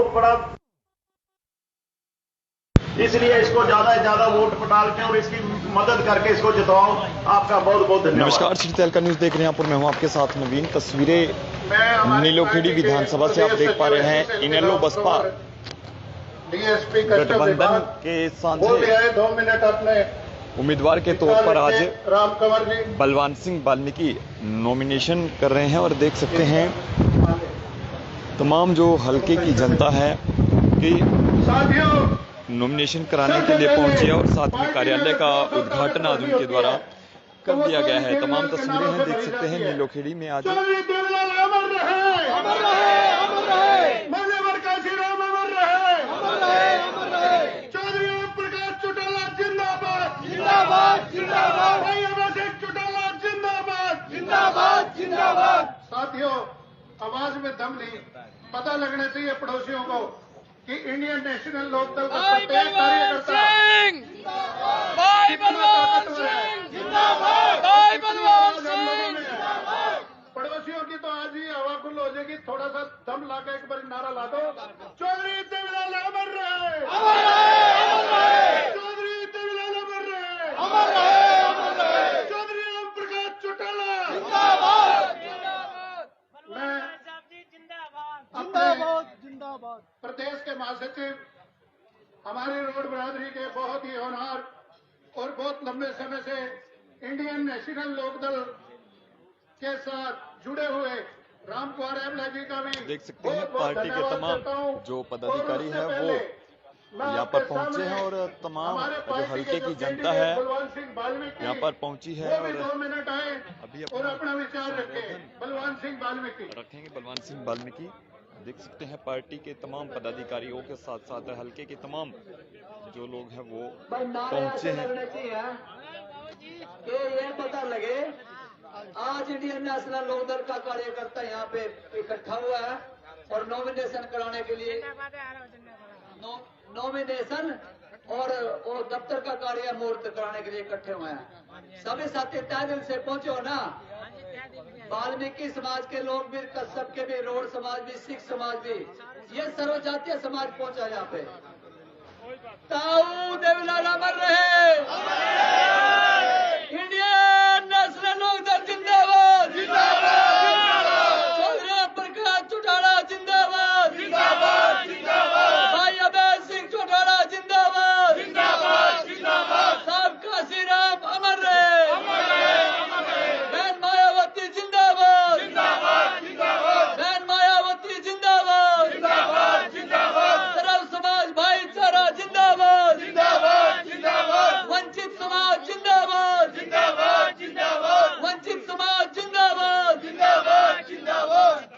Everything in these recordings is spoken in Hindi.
बहुत बड़ा, इसलिए इसको ज्यादा से ज्यादा वोट पटाल के और इसकी मदद करके इसको जितवाओ। आपका बहुत बहुत धन्यवाद। नमस्कार, श्री तहलका न्यूज देख रहे हैं। यहाँ पर मैं हूँ आपके साथ नवीन। तस्वीरें नीलोखेड़ी विधानसभा से आप देख पा रहे हैं। इनेलो बसपा गठबंधन के सांझे 2 मिनट अपने उम्मीदवार के तौर पर आज बलवान सिंह वाल्मीकि नॉमिनेशन कर रहे हैं और देख सकते हैं तमाम जो हल्के की जनता है कि नॉमिनेशन कराने के लिए पहुंची है और साथ में कार्यालय का उद्घाटन आज उनके द्वारा कर दिया गया है। तमाम तस्वीरें हैं, देख सकते हैं नीलोखेड़ी में आज साथियों, आवाज में दम नहीं, पता लगना चाहिए पड़ोसियों को कि इंडियन नेशनल लोकदल का प्रत्येक कार्यकर्ता पड़ोसियों की तो आज ही हवा खुल हो जाएगी। थोड़ा सा दम लाकर एक बार नारा ला दो, चौधरी देवीलाल अमर रहे, चौधरी देवीलाल अमर रहे, चौधरी ओम प्रकाश चौटाला जिंदाबाद। प्रदेश के महासचिव हमारी रोड बरादरी के बहुत ही होनहार और बहुत लंबे समय से इंडियन नेशनल लोकदल के साथ जुड़े हुए राम कुमार एमला जी का भी देख सकते हैं पार्टी के तमाम जो पदाधिकारी है वो यहाँ पर पहुंचे हैं और तमाम जो हल्के की जनता है यहाँ पर पहुंची है और 2 मिनट आए अभी और अपना विचार रखें। बलवान सिंह वाल्मीकि रखेंगे। बलवान सिंह वाल्मीकि देख सकते हैं पार्टी के तमाम पदाधिकारियों के साथ साथ हल्के के तमाम जो लोग हैं वो पहुंचे हैं। ये पता लगे आज इंडियन नेशनल लोकदल का कार्यकर्ता यहाँ पे इकट्ठा हुआ है और नॉमिनेशन कराने के लिए नॉमिनेशन और दफ्तर का कार्य मुहूर्त कराने के लिए इकट्ठे हुए हैं। सभी साथी तय दिल से पहुंचे हो ना। वाल्मीकि समाज के लोग भी, कश्यप के भी, रोड समाज भी, सिख समाज भी, ये सर्वजातीय समाज पहुंचा यहाँ पे। ताऊ देवीलाल अमर रहे, इंडियन नेशनल लोकदल जिंदाबाद, चौधरी प्रकाश चौटाला जिंदाबाद, भाई अभय सिंह चौटाला जिंदाबाद, साहब काशी राम अमर रहे, बहन मायावती जिंदाबाद, बहन मायावती जिंदाबाद, सर्व समाज भाईचारा जिंदाबाद, वंचित समाज जिंदाबाद, वंचित समाज जिंदाबाद।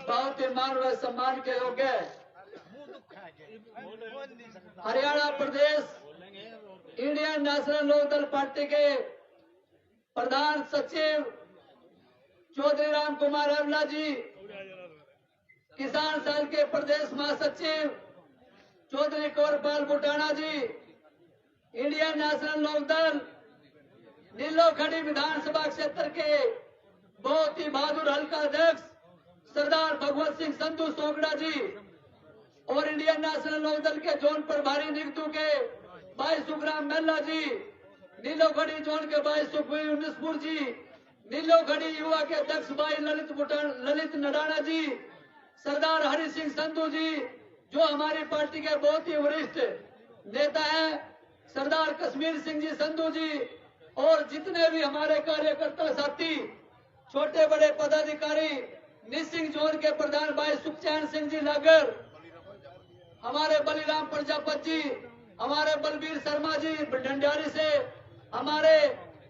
बहुत ही मान व सम्मान के योग्य हरियाणा प्रदेश इंडियन नेशनल लोकदल पार्टी के प्रधान सचिव चौधरी राम कुमार एमला जी, किसान सेल के प्रदेश महासचिव चौधरी कौरपाल बुटाना जी, इंडियन नेशनल लोकदल नीलोखेड़ी विधानसभा क्षेत्र के बहुत ही बहादुर हल्का अध्यक्ष सरदार भगवत सिंह संधू सोगड़ा जी और इंडियन नेशनल लोकदल के जोन प्रभारी निगतू के भाई सुखराम मेला जी, नीलोखेड़ी जोन के भाई सुखवीर उन्नीसपुर जी, नीलोखेड़ी युवा के अध्यक्ष भाई ललित नडाना जी, सरदार हरि सिंह संधू जी जो हमारी पार्टी के बहुत ही वरिष्ठ नेता हैं, सरदार कश्मीर सिंह जी संधू जी और जितने भी हमारे कार्यकर्ता साथी, छोटे बड़े पदाधिकारी, निसिंग जोन के प्रधान भाई सुखचैन सिंह जी लागर, हमारे बलिराम प्रजापत जी, हमारे बलबीर शर्मा जी ढंडारी से हमारे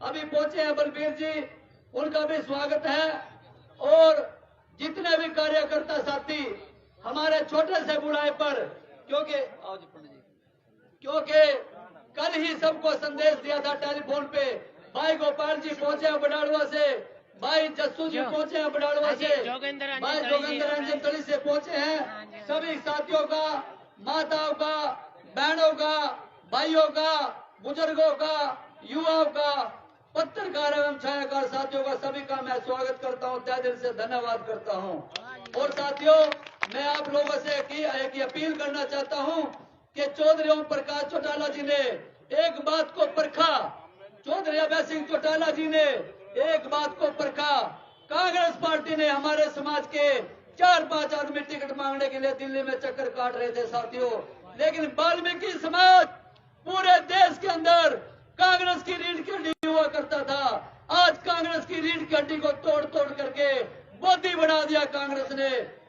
अभी पहुंचे हैं बलबीर जी, उनका भी स्वागत है। और जितने भी कार्यकर्ता साथी हमारे छोटे से बुलाए पर, क्योंकि कल ही सबको संदेश दिया था टेलीफोन पे, भाई गोपाल जी पहुंचे हैं बडाड़वा से, भाई जस्सू जी पहुंचे हैं बडाड़वा से, भाई जोगेंद्र रंजन तली से पहुंचे हैं। सभी साथियों का, माताओं का, बहनों का, भाइयों का, बुजुर्गों का, युवाओं का, पत्रकार एवं छायाकार साथियों का सभी का मैं स्वागत करता हूं, तहे दिल से धन्यवाद करता हूं। और साथियों, मैं आप लोगों से एक अपील करना चाहता हूं कि चौधरी ओम प्रकाश चौटाला जी ने एक बात को परखा, चौधरी अभय सिंह चौटाला जी ने एक बात को परखा। कांग्रेस पार्टी ने हमारे समाज के 4-5 आदमी टिकट मांगने के लिए दिल्ली में चक्कर काट रहे थे साथियों, लेकिन वाल्मीकि समाज पूरे देश के अंदर कांग्रेस की रीढ़ की हड्डी हुआ करता था। आज कांग्रेस की रीढ़ की हड्डी को तोड़ तोड़ करके बोधी बना दिया कांग्रेस ने।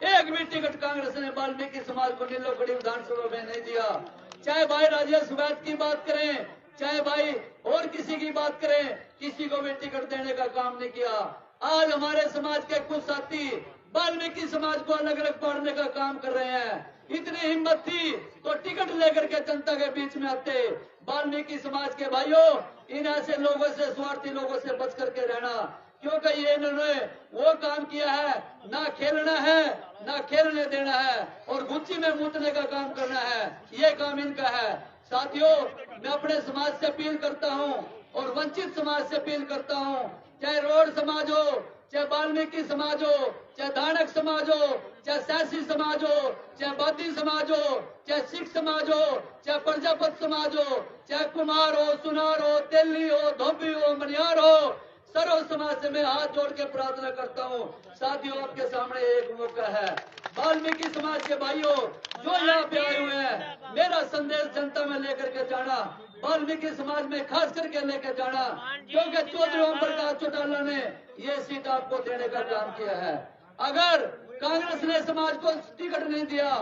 एक भी टिकट कांग्रेस ने वाल्मीकि समाज को नीलोखड़ी विधानसभा में नहीं दिया। चाहे भाई राजेश वैद की बात करें, चाहे भाई और किसी की बात करें, किसी को भी टिकट देने का काम नहीं किया। आज हमारे समाज के कुछ साथी वाल्मीकि समाज को अलग अलग पाड़ने का काम कर रहे हैं। इतनी हिम्मत थी तो टिकट लेकर के जनता के बीच में आते। वाल्मीकि समाज के भाइयों, इन ऐसे लोगों से, स्वार्थी लोगों से बच करके रहना, क्योंकि ये इन्होंने वो काम किया है, ना खेलना है ना खेलने देना है, और गुच्ची में मूतने का काम करना है, ये काम इनका है। साथियों, मैं अपने समाज से अपील करता हूं और वंचित समाज से अपील करता हूं, चाहे रोड समाज हो, चाहे वाल्मीकि समाज हो, चाहे दानक समाज हो, चाहे सैसी समाज हो, चाहे बादी समाज हो, चाहे सिख समाज हो, चाहे प्रजापत समाज हो, चाहे कुमार हो, सुनार हो, तेली हो, धोबी हो, मनियार हो, सर्व समाज से मैं हाथ जोड़ के प्रार्थना करता हूँ। साथियों, आपके सामने एक मौका है। वाल्मीकि समाज के भाइयों जो यहाँ पे आए हुए हैं, मेरा संदेश जनता में लेकर के जाना, वाल्मीकि समाज में खास करके लेकर जाना, क्योंकि चौधरी ओम प्रकाश चौटाला ने ये सीट आपको देने का काम किया है। अगर कांग्रेस ने समाज को टिकट नहीं दिया,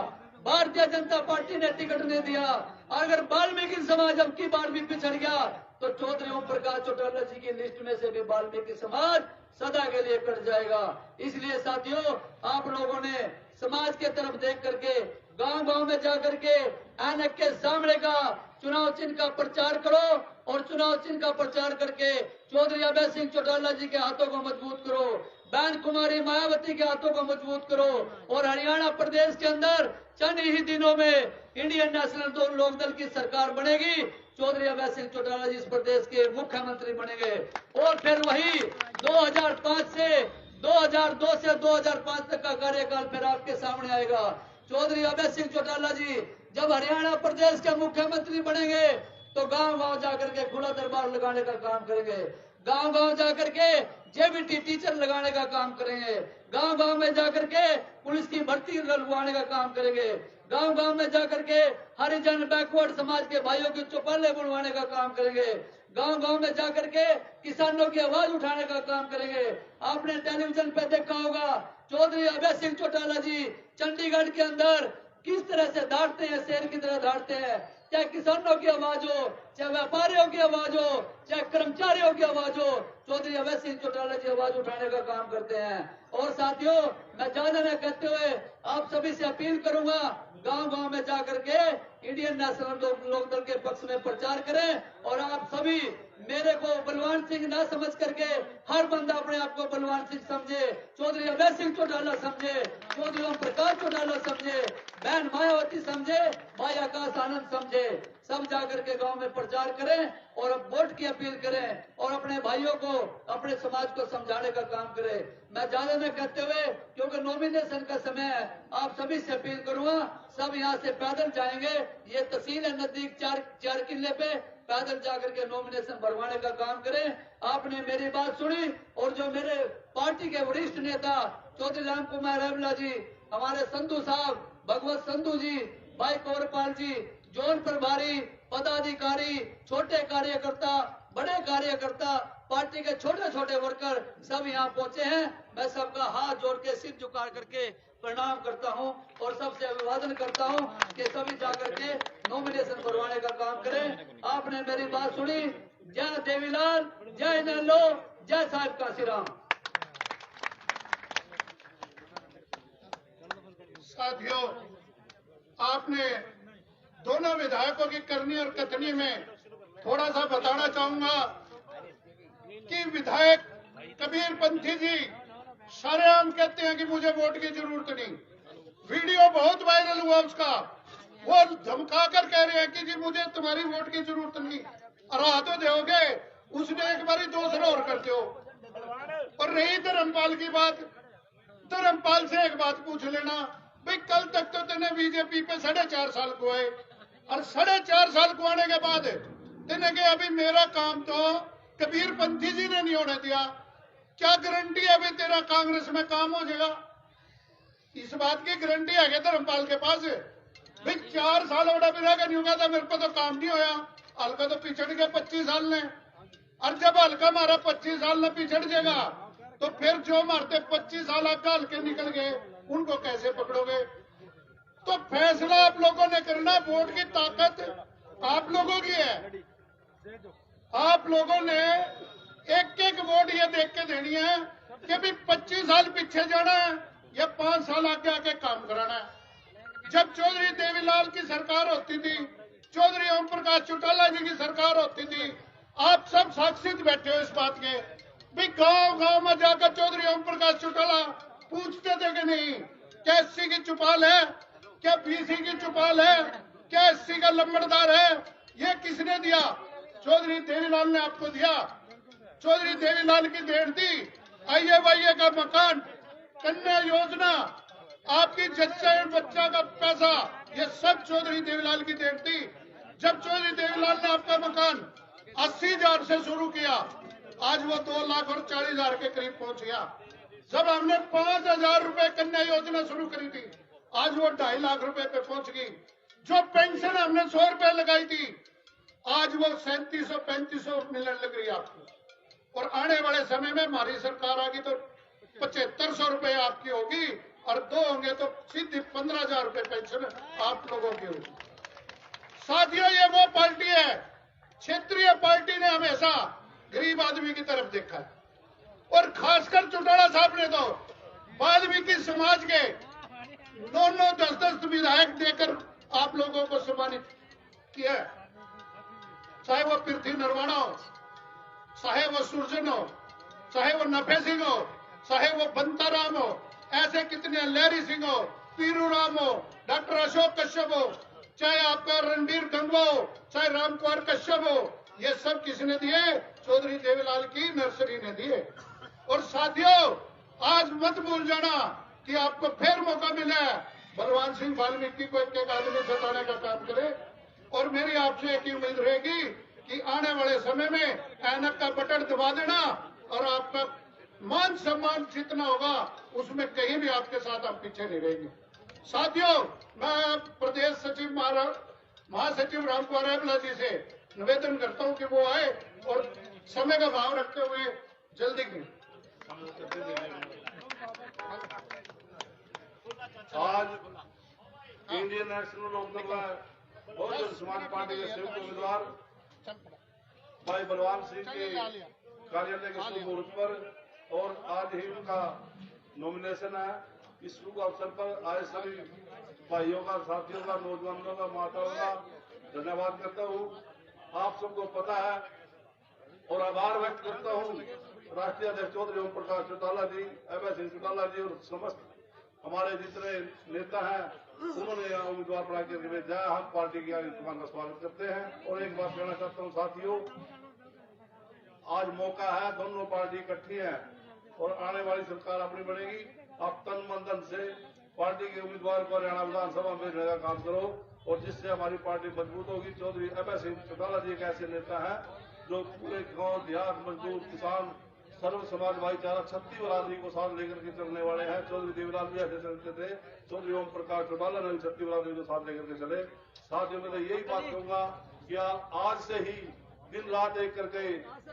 भारतीय जनता पार्टी ने टिकट नहीं दिया, अगर वाल्मीकि समाज अब की बार भी पिछड़ गया तो चौधरी ओम प्रकाश चौटाला जी की लिस्ट में से भी वाल्मीकि समाज सदा के लिए कट जाएगा। इसलिए साथियों, आप लोगों ने समाज के तरफ देख करके गांव गांव में जाकर के ऐनक के सामने का चुनाव चिन्ह का प्रचार करो, और चुनाव चिन्ह का प्रचार करके चौधरी अभय सिंह चौटाला जी के हाथों को मजबूत करो, बहन कुमारी मायावती के हाथों को मजबूत करो, और हरियाणा प्रदेश के अंदर चंद ही दिनों में इंडियन नेशनल लोकदल की सरकार बनेगी। चौधरी अभय सिंह चौटाला जी इस प्रदेश के मुख्यमंत्री बनेंगे, और फिर वही 2002 से 2005 तक का कार्यकाल फिर आपके सामने आएगा। चौधरी अभय सिंह चौटाला जी जब हरियाणा प्रदेश के मुख्यमंत्री बनेंगे तो गांव गांव जाकर के खुला दरबार लगाने का काम करेंगे, गांव गांव जाकर के जेबीटी टीचर लगाने का काम करेंगे, गांव गांव में जाकर के पुलिस की भर्ती लगवाने का काम करेंगे, गांव गांव में जाकर के हरिजन बैकवर्ड समाज के भाइयों की चौपाले बुलवाने का काम करेंगे, गांव गांव में जाकर के किसानों की आवाज उठाने का काम करेंगे। आपने टेलीविजन पे देखा होगा चौधरी अभय सिंह चौटाला जी चंडीगढ़ के अंदर किस तरह से धाड़ते हैं, शेर की तरह धाड़ते हैं। चाहे किसानों की आवाज हो, चाहे व्यापारियों की आवाज हो, चाहे कर्मचारियों की आवाज हो, चौधरी अभय सिंह चौटाला जी आवाज उठाने का काम करते हैं। और साथियों, मैं ज्यादा न कहते हुए आप सभी से अपील करूंगा, गांव गांव में जाकर के इंडियन नेशनल लोकदल के पक्ष में प्रचार करें, और आप सभी मेरे को बलवान सिंह ना समझ करके, हर बंदा अपने आप को बलवान सिंह समझे, चौधरी अभय सिंह चौटाला समझे, चौधरी ओम प्रकाश चौटाला समझे, बहन मायावती समझे, भाई आकाश आनंद समझे, सब जाकर के गांव में प्रचार करें और वोट की अपील करें, और अपने भाइयों को, अपने समाज को समझाने का काम करें। मैं ज्यादा न कहते हुए, क्योंकि नॉमिनेशन का समय है, आप सभी से अपील करूंगा, सब यहाँ से पैदल जाएंगे, ये तहसील है नजदीक 4 किले पे, पैदल जाकर के नॉमिनेशन भरवाने का काम करें। आपने मेरी बात सुनी, और जो मेरे पार्टी के वरिष्ठ नेता चौधरी राम कुमार रैवला जी, हमारे संधू साहब, भगवत संधू जी, भाई कौरपाल जी, जोन प्रभारी, पदाधिकारी, छोटे कार्यकर्ता, बड़े कार्यकर्ता, पार्टी के छोटे छोटे वर्कर सब यहाँ पहुंचे हैं। मैं सबका हाथ जोड़ के सिर झुका करके प्रणाम करता हूं, और सबसे अभिवादन करता हूं कि सभी जाकर के नॉमिनेशन भरवाने का काम करें। आपने मेरी बात सुनी। जय देवीलाल, जय नल्लो, जय साहिब काशीराम। साथियों, आपने दोनों विधायकों की करनी और कथनी में थोड़ा सा बताना चाहूंगा कि विधायक कबीर पंथी जी सरेआम कहते हैं कि मुझे वोट की जरूरत नहीं। वीडियो बहुत वायरल हुआ उसका, वो धमका कर कह रहे हैं कि जी मुझे तुम्हारी वोट की जरूरत नहीं, हरा तो दोगे, उसने एक बारी दूसरा और कर दो। और रही धर्मपाल की बात, धर्मपाल से एक बात पूछ लेना, भाई कल तक तो तेने बीजेपी पे 4.5 साल कुआए और 4.5 साल कुआने के बाद तेने के अभी मेरा काम तो कबीर पंथी जी ने नहीं होने दिया। क्या गारंटी है अभी तेरा कांग्रेस में काम हो जाएगा? इस बात की गारंटी है धर्मपाल के पास? भाई 4 साल बड़ा भी रहेगा नहीं होगा था, मेरे को तो काम नहीं होया। हल्का तो पिछड़ गया 25 साल ने, और जब हल्का मारा 25 साल में पिछड़ जाएगा तो फिर जो मारते 25 साल आपका हल्के निकल गए उनको कैसे पकड़ोगे? तो फैसला आप लोगों ने करना। वोट की ताकत आप लोगों की है। आप लोगों ने एक एक वोट ये देख के देनी है कि भी 25 साल पीछे जाना है या 5 साल आगे आके काम कराना है। जब चौधरी देवीलाल की सरकार होती थी, चौधरी ओम प्रकाश चौटाला जी की सरकार होती थी, आप सब साक्षी बैठे हो इस बात के। भी गांव गांव में जाकर चौधरी ओम प्रकाश चौटाला पूछते थे कि नहीं क्या एससी की चुपाल है, क्या बीसी की चुपाल है, क्या एससी का लंबड़दार है? ये किसने दिया? चौधरी देवीलाल ने आपको दिया। चौधरी देवीलाल की देन थी। IAYA का मकान, कन्या योजना, आपकी जच्चा बच्चा का पैसा, ये सब चौधरी देवीलाल की देन थी। जब चौधरी देवीलाल ने आपका मकान 80,000 से शुरू किया, आज वो 2,40,000 के करीब पहुंच गया। जब हमने 5,000 रुपए कन्या योजना शुरू करी थी, आज वो 2.5 लाख रुपए पे पहुंच गई। जो पेंशन हमने 100 रुपए लगाई थी, आज वो 3700-3500 मिलने लग रही है आपको। और आने वाले समय में हमारी सरकार आगी तो 7500 रुपए आपकी होगी, और 2 होंगे तो सीधी 15,000 रुपए पेंशन आप लोगों की होगी। साथियों, ये वो पार्टी है, क्षेत्रीय पार्टी ने हमेशा गरीब आदमी की तरफ देखा है, और खासकर चौटाला साहब ने तो वाल्मीकि समाज के 9-9, 10-10 विधायक देकर आप लोगों को सम्मानित किया। चाहे वो पृथ्वी नरवाणा हो, चाहे वो सुरजन हो, चाहे वो नफे सिंह हो, चाहे वो बंताराम हो, ऐसे कितने लहरी सिंह हो, पीरू राम हो, डॉक्टर अशोक कश्यप हो, चाहे आपका रणबीर गंगवा हो, चाहे राम कुमार कश्यप हो, ये सब किसने दिए? चौधरी देवीलाल की नर्सरी ने दिए। और साथियों, आज मत भूल जाना कि आपको फिर मौका मिला है बलवान सिंह वाल्मीकि को एक आदमी सताने का काम करे। और मेरी आपसे एक ही उम्मीद रहेगी कि आने वाले समय में ऐनक का बटन दबा देना, और आपका मान सम्मान जितना होगा उसमें कहीं भी आपके साथ आप पीछे नहीं रहेंगे। साथियों, मैं प्रदेश सचिव महासचिव राम कुमार अबला जी से निवेदन करता हूं कि वो आए और समय का भाव रखते हुए जल्दी की। आज Indian national Lokdal Bahujan Samaj party के संयुक्त उम्मीदवार भाई बलवान सिंह के कार्यालय के शुभ मुहूर्त पर, और आज ही उनका नॉमिनेशन है। इस शुभ अवसर पर आए सभी भाइयों का, साथियों का, नौजवानों का, माताओं का धन्यवाद करता हूँ। आप सबको पता है और आभार व्यक्त करता हूँ राष्ट्रीय अध्यक्ष चौधरी ओम प्रकाश चौटाला जी, अभय सिंह चौटाला जी और समस्त हमारे जितने नेता हैं, उन्होंने यहाँ उम्मीदवार बना के भेजा। हम पार्टी की का स्वागत करते हैं। और एक बात कहना चाहता हूँ साथियों, आज मौका है, दोनों पार्टी इकट्ठी है और आने वाली सरकार अपनी बनेगी। आप तन मन धन से पार्टी के उम्मीदवार को हरियाणा विधानसभा में भेजने का काम करो, और जिससे हमारी पार्टी मजबूत होगी। चौधरी अभय सिंह चौटाला जी एक ऐसे नेता है जो पूरे गांव देहात, मजदूर, किसान, सर्व समाज भाईचारा, छत्तीस बरादरी को साथ लेकर के चलने वाले हैं। चौधरी देवीलाल भी ऐसे चलते थे, चौधरी ओम प्रकाश चौटाला ने भी छत्तीस बरादरी को साथ लेकर के चले। साथ में तो यही बात कहूंगा कि आज से ही दिन रात एक करके,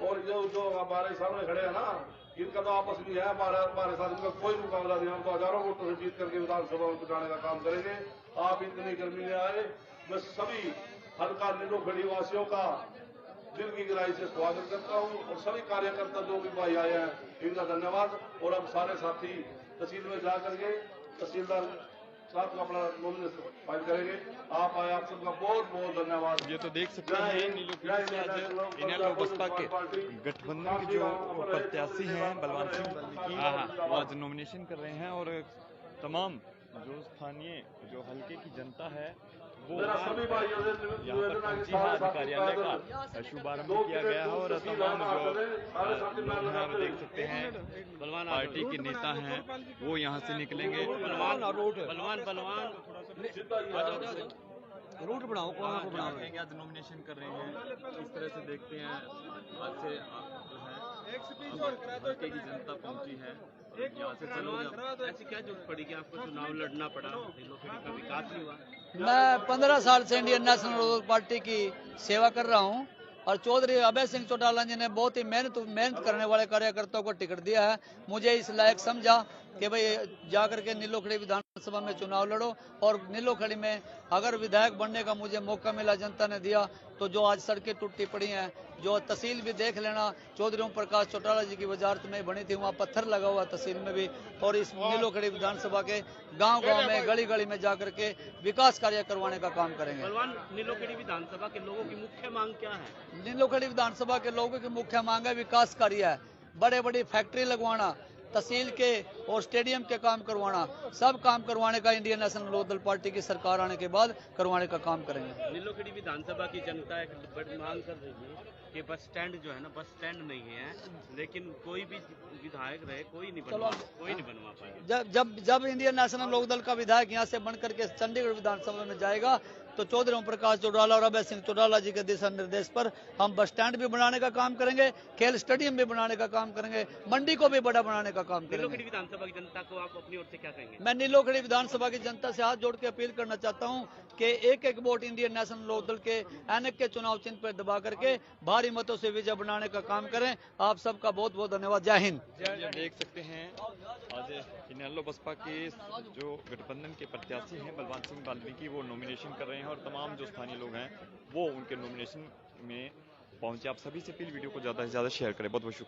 और जो हमारे सामने खड़े हैं ना, इनका तो आपस में है, हमारे साथ इनका कोई मुकाबला नहीं। हम तो हजारों वोटों से जीत करके विधानसभा में पहुंचाने का काम करेंगे। आप इतनी गर्मी में आए, मैं सभी हल्का निडोखड़ी वासियों का दिल की गहराई से स्वागत करता हूं, और सभी कार्यकर्ता जो भी भाई आए हैं इनका धन्यवाद। और अब सारे साथी तहसील में जाकर के तहसीलदार साथ में अपना नॉमिनेशन फाइल करेंगे। आप आए, आप सबका बहुत बहुत धन्यवाद। ये तो देख सकते हैं इनेलो बसपा के गठबंधन के जो प्रत्याशी हैं बलवान सिंह वाल्मीकि, वो आज नॉमिनेशन कर रहे हैं, और तमाम जो स्थानीय जो हल्के की जनता है वो मेरा सभी भाइयों से यहाँ पर पहुंची है। आज कार्यालय का शुभारंभ किया गया है और तमाम जो लोग हैं आप देख सकते हैं पार्टी के नेता हैं वो यहाँ से निकलेंगे। रूट बनाओ आज नॉमिनेशन कर रहे हैं, इस तरह से देखते हैं। आज से जो है हल्के की जनता पहुंची है। यहाँ से चलोगे ऐसी क्या जरूरत पड़ी कि आपको चुनाव लड़ना पड़ा? नीलोखेड़ी का विकास नहीं हुआ? मैं 15 साल से इंडियन नेशनल लोकदल पार्टी की सेवा कर रहा हूं और चौधरी अभय सिंह चौटाला जी ने बहुत ही मेहनत करने वाले कार्यकर्ताओं को टिकट दिया है। मुझे इस लायक समझा कि भाई जाकर के नीलोखेड़ी विधानसभा में चुनाव लड़ो और नीलोखेड़ी में अगर विधायक बनने का मुझे मौका मिला, जनता ने दिया, तो जो आज सड़कें टूटी पड़ी हैं, जो तहसील भी देख लेना, चौधरी ओम प्रकाश चौटाला जी की वजारत में बनी थी, वहाँ पत्थर लगा हुआ तहसील में भी। और इस नीलोखेड़ी विधानसभा के गांव-गांव में गली गली में जाकर के विकास कार्य करवाने का काम करेंगे। बलवान, नीलोखेड़ी विधानसभा के लोगों की मुख्य मांग क्या है? नीलोखेड़ी विधानसभा के लोगों की मुख्य मांग है विकास कार्य है, बड़े बड़ी फैक्ट्री लगवाना, तहसील के और स्टेडियम के काम करवाना, सब काम करवाने का इंडियन नेशनल लोकदल पार्टी की सरकार आने के बाद करवाने का काम करेंगे। नीलोखेड़ी विधानसभा की जनता एक बड़ी मांग कर रही है कि बस स्टैंड जो है ना, बस स्टैंड नहीं है, लेकिन कोई भी विधायक रहे कोई नहीं बनवा पाएगा। जब इंडियन नेशनल लोकदल का विधायक यहाँ से बन करके चंडीगढ़ विधानसभा में जाएगा तो चौधरी ओम प्रकाश चौटाला और अभय सिंह चौटाला जी के दिशा निर्देश पर हम बस स्टैंड भी बनाने का काम करेंगे, खेल स्टेडियम भी बनाने का काम करेंगे, मंडी को भी बड़ा बनाने का काम करेंगे। नीलोखेड़ी विधानसभा की जनता को आप अपनी ओर से क्या कहेंगे? मैं नीलोखेड़ी विधानसभा की जनता से हाथ जोड़ के अपील करना चाहता हूं कि एक एक वोट इंडियन नेशनल लोकदल के ऐनक के चुनाव चिन्ह पर दबा करके भारी मतों से विजय बनाने का काम करें। आप सबका बहुत बहुत धन्यवाद। जय हिंद। देख सकते हैं आज इनेलो बसपा के जो गठबंधन के प्रत्याशी हैं बलवान सिंह वाल्मीकि, वो नॉमिनेशन कर रहे हैं और तमाम जो स्थानीय लोग हैं वो उनके नॉमिनेशन में पहुंचे। आप सभी से अपील, वीडियो को ज़्यादा से ज़्यादा शेयर करें। बहुत बहुत शुक्रिया।